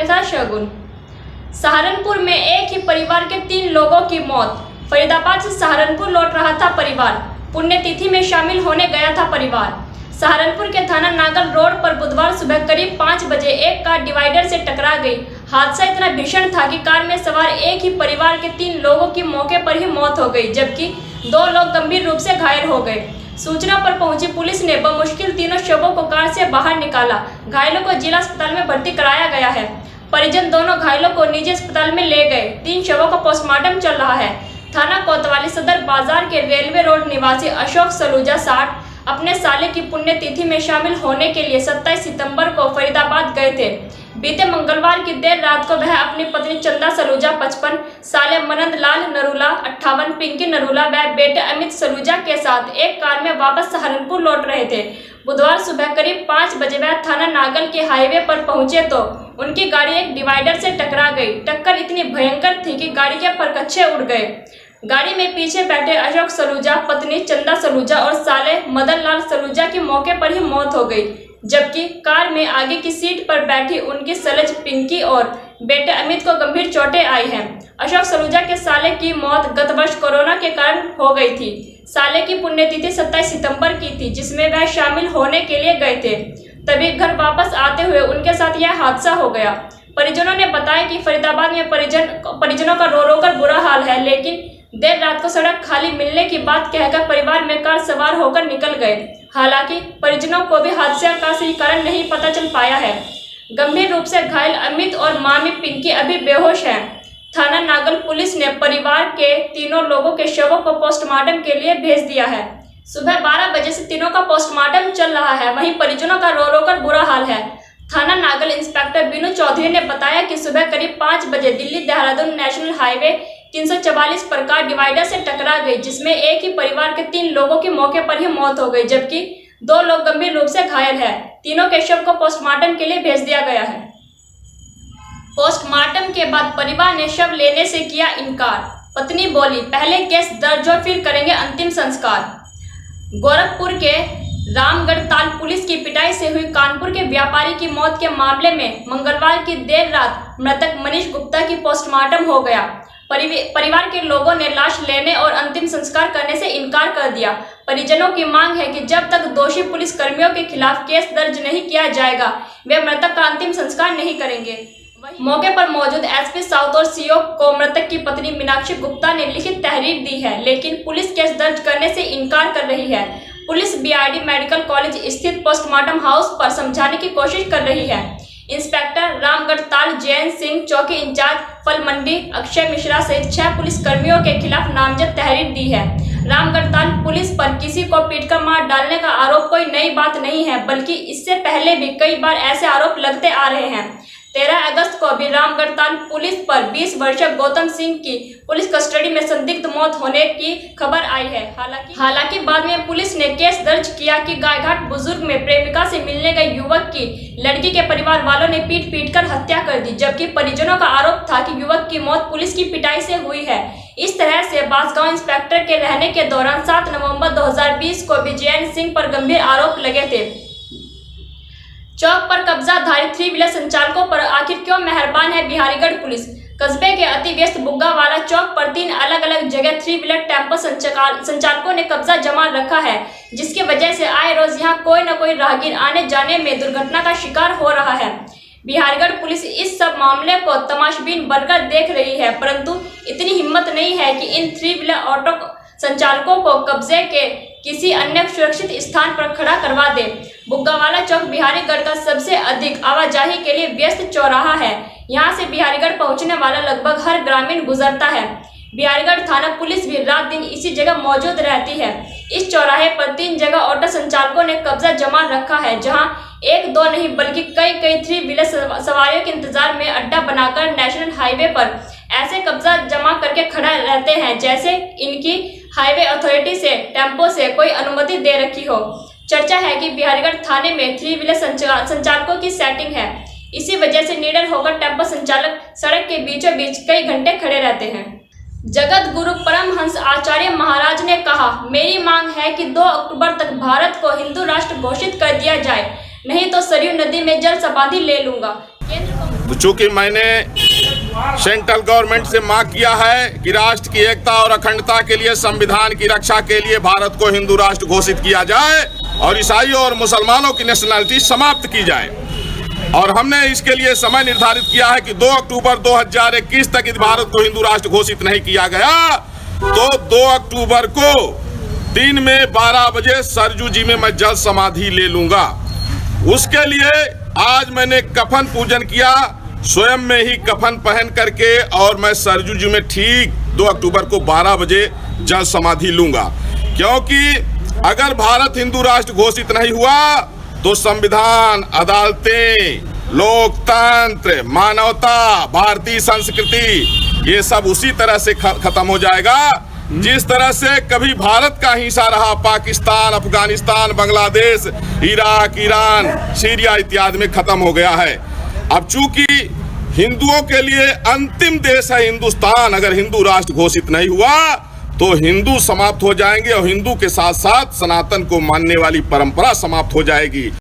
के साथ शगुन। सहारनपुर में एक ही परिवार के 3 लोगों की मौत। फरीदाबाद से सहारनपुर लौट रहा था परिवार, पुण्यतिथि में शामिल होने गया था परिवार। सहारनपुर के थाना नागल रोड पर बुधवार सुबह करीब 5 बजे एक कार डिवाइडर से टकरा गई। हादसा इतना भीषण था कि कार में सवार एक ही परिवार के 3 लोगों की मौके पर ही मौत हो गई, जबकि 2 लोग गंभीर रूप से घायल हो गए। सूचना पर पहुंची पुलिस ने बमुश्किल तीनों शवों को कार से बाहर निकाला। घायलों को जिला अस्पताल में भर्ती कराया गया है। परिजन दोनों घायलों को निजी अस्पताल में ले गए। 3 शवों का पोस्टमार्टम चल रहा है। थाना कोतवाली सदर बाजार के रेलवे रोड निवासी अशोक सलूजा 60 अपने साले की पुण्यतिथि में शामिल होने के लिए 27 सितंबर को फरीदाबाद गए थे। बीते मंगलवार की देर रात को वह अपनी पत्नी चंदा सलूजा 55, साले मनंद लाल नरूला 58, पिंकी नरूला व बेटे अमित सलूजा के साथ एक कार में वापस सहारनपुर लौट रहे थे। बुधवार सुबह करीब 5 बजे वह थाना नागल के हाईवे पर पहुंचे तो उनकी गाड़ी एक डिवाइडर से टकरा गई। टक्कर इतनी भयंकर थी कि गाड़ी के परखच्चे उड़ गए। गाड़ी में पीछे बैठे अशोक सलूजा, पत्नी चंदा सलूजा और साले मदन लाल सलूजा की मौके पर ही मौत हो गई, जबकि कार में आगे की सीट पर बैठी उनकी सलज पिंकी और बेटे अमित को गंभीर चोटें आई हैं। अशोक सलूजा के साले की मौत गत वर्ष कोरोना के कारण हो गई थी। साले की पुण्यतिथि 27 सितंबर की थी, जिसमें वह शामिल होने के लिए गए थे। तभी घर वापस आते हुए उनके साथ यह हादसा हो गया। परिजनों ने बताया कि फरीदाबाद में परिजनों का रो कर बुरा हाल है, लेकिन देर रात को सड़क खाली मिलने की बात कहकर परिवार में कार सवार होकर निकल गए। हालांकि परिजनों को भी हादसे का सही कारण नहीं पता चल पाया है। गंभीर रूप से घायल अमित और मामी पिंकी अभी बेहोश हैं। थाना नागल पुलिस ने परिवार के तीनों लोगों के शवों को पोस्टमार्टम के लिए भेज दिया है। सुबह 12 बजे से तीनों का पोस्टमार्टम चल रहा है। वहीं परिजनों का रो कर बुरा हाल है। थाना नागल इंस्पेक्टर बीनू चौधरी ने बताया कि सुबह करीब 5 बजे दिल्ली देहरादून नेशनल हाईवे 344 पर कार डिवाइडर से टकरा गई, जिसमें एक ही परिवार के 3 लोगों की मौके पर ही मौत हो गई, जबकि 2 लोग गंभीर रूप से घायल हैं। तीनों के शव को पोस्टमार्टम के लिए भेज दिया गया है। पोस्टमार्टम के बाद परिवार ने शव लेने से किया इनकार। पत्नी बोली, पहले केस दर्ज हो फिर करेंगे अंतिम संस्कार। गोरखपुर के रामगढ़ ताल पुलिस की पिटाई से हुई कानपुर के व्यापारी की मौत के मामले में मंगलवार की देर रात मृतक मनीष गुप्ता की पोस्टमार्टम हो गया। परिवार के लोगों ने लाश लेने और अंतिम संस्कार करने से इनकार कर दिया। परिजनों की मांग है कि जब तक दोषी पुलिस कर्मियों के खिलाफ केस दर्ज नहीं किया जाएगा, वे मृतक का अंतिम संस्कार नहीं करेंगे। मौके पर मौजूद एसपी साउथ और सीओ को मृतक की पत्नी मीनाक्षी गुप्ता ने लिखित तहरीर दी है, लेकिन पुलिस केस दर्ज करने से इनकार कर रही है। पुलिस बीआरडी मेडिकल कॉलेज स्थित पोस्टमार्टम हाउस पर समझाने की कोशिश कर रही है। इंस्पेक्टर रामगढ़ ताल जैन सिंह, चौकी इंचार्ज फल मंडी अक्षय मिश्रा सहित 6 पुलिस कर्मियों के खिलाफ नामजद तहरीर दी है। रामगढ़ ताल पुलिस पर किसी को पीटकर मार डालने का आरोप कोई नई बात नहीं है, बल्कि इससे पहले भी कई बार ऐसे आरोप लगते आ रहे हैं। 13 अगस्त को भी रामगढ़ ताल पुलिस पर 20 वर्षीय गौतम सिंह की पुलिस कस्टडी में संदिग्ध मौत होने की खबर आई है। हालांकि बाद में पुलिस ने केस दर्ज किया कि गायघाट बुजुर्ग में प्रेमिका से मिलने गए युवक की लड़की के परिवार वालों ने पीट कर हत्या कर दी, जबकि परिजनों का आरोप था कि युवक की मौत पुलिस की पिटाई से हुई है। इस तरह से बांसगांव इंस्पेक्टर के रहने के दौरान 7 नवंबर 2020 को भी जैन सिंह पर गंभीर आरोप लगे थे। चौक पर कब्जाधारी 3 व्हीलर संचालकों पर आखिर क्यों मेहरबान है बिहारीगढ़ पुलिस। कस्बे के अति व्यस्त बुग्गावाला चौक पर 3 अलग-अलग जगह 3 व्हीलर टेम्पो संचालकों ने कब्जा जमा रखा है, जिसकी वजह से आए रोज यहां कोई न कोई राहगीर आने जाने में दुर्घटना का शिकार हो रहा है। बिहारीगढ़ पुलिस इस सब मामले को तमाशबीन बनकर देख रही है, परंतु इतनी हिम्मत नहीं है कि इन 3 व्हीलर ऑटो संचालकों को कब्जे के किसी अन्य सुरक्षित स्थान पर खड़ा करवा दे। बुग्गावाला चौक बिहारीगढ़ का सबसे अधिक आवाजाही के लिए व्यस्त चौराहा है। यहां से बिहारीगढ़ पहुंचने वाला लगभग हर ग्रामीण गुजरता है। बिहारीगढ़ थाना पुलिस भी रात दिन इसी जगह मौजूद रहती है। इस चौराहे पर 3 जगह ऑटो संचालकों ने कब्जा जमा रखा है, जहां 1-2 नहीं बल्कि कई 3 व्हीलर सवारियों के इंतजार में अड्डा बनाकर नेशनल हाईवे पर ऐसे कब्जा जमा करके खड़ा रहते हैं जैसे इनकी हाईवे अथॉरिटी से टेम्पो से कोई अनुमति दे रखी हो। चर्चा है कि बिहारीगढ़ थाने में 3 व्हीलर संचालकों की सेटिंग है। इसी वजह से निडर होकर टेम्पो संचालक सड़क के बीचों बीच कई घंटे खड़े रहते हैं। जगत गुरु परमहंस आचार्य महाराज ने कहा, मेरी मांग है कि 2 अक्टूबर तक भारत को हिंदू राष्ट्र घोषित कर दिया जाए, नहीं तो सरयू नदी में जल समाधि ले लूंगा। केंद्र को चूंकि मैंने सेंट्रल गवर्नमेंट से मांग किया है कि राष्ट्र की एकता और अखंडता के लिए, संविधान की रक्षा के लिए भारत को हिंदू राष्ट्र घोषित किया जाए और ईसाइयों और मुसलमानों की नेशनलिटी समाप्त की जाए। और हमने इसके लिए समय निर्धारित किया है कि 2 अक्टूबर 2021 तक यदि भारत को हिंदू राष्ट्र घोषित नहीं किया गया तो 2 अक्टूबर को दिन में 12 बजे सरजू जी में मैं जल समाधि ले लूंगा। उसके लिए आज मैंने कफन पूजन किया, स्वयं में ही कफन पहन करके, और मैं सरजू जी में ठीक 2 अक्टूबर को 12 बजे जल समाधि लूंगा। क्योंकि अगर भारत हिंदू राष्ट्र घोषित नहीं हुआ तो संविधान, अदालतें, लोकतंत्र, मानवता, भारतीय संस्कृति, ये सब उसी तरह से खत्म हो जाएगा जिस तरह से कभी भारत का हिस्सा रहा Pakistan, Afghanistan, Bangladesh, Iraq, Iran, Syria इत्यादि में खत्म हो गया है। अब चूंकि हिंदुओं के लिए अंतिम देश है हिंदुस्तान, अगर हिंदू राष्ट्र घोषित नहीं हुआ तो हिंदू समाप्त हो जाएंगे और हिंदू के साथ साथ सनातन को मानने वाली परंपरा समाप्त हो जाएगी।